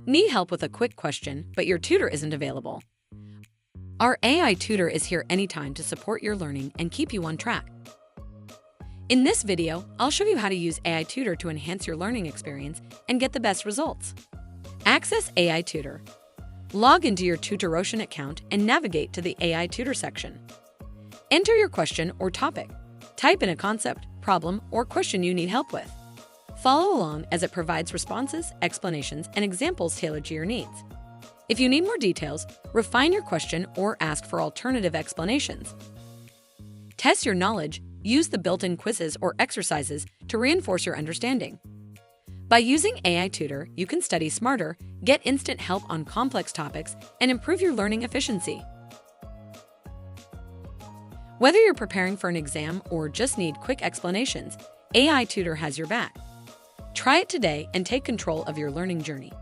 Need help with a quick question, but your tutor isn't available? Our AI tutor is here anytime to support your learning and keep you on track. In this video, I'll show you how to use AI Tutor to enhance your learning experience and get the best results. Access AI Tutor. Log into your TutorOcean account and navigate to the AI Tutor section. Enter your question or topic. Type in a concept, problem, or question you need help with. Follow along as it provides responses, explanations, and examples tailored to your needs. If you need more details, refine your question or ask for alternative explanations. Test your knowledge. Use the built-in quizzes or exercises to reinforce your understanding. By using AI Tutor, you can study smarter, get instant help on complex topics, and improve your learning efficiency. Whether you're preparing for an exam or just need quick explanations, AI Tutor has your back. Try it today and take control of your learning journey.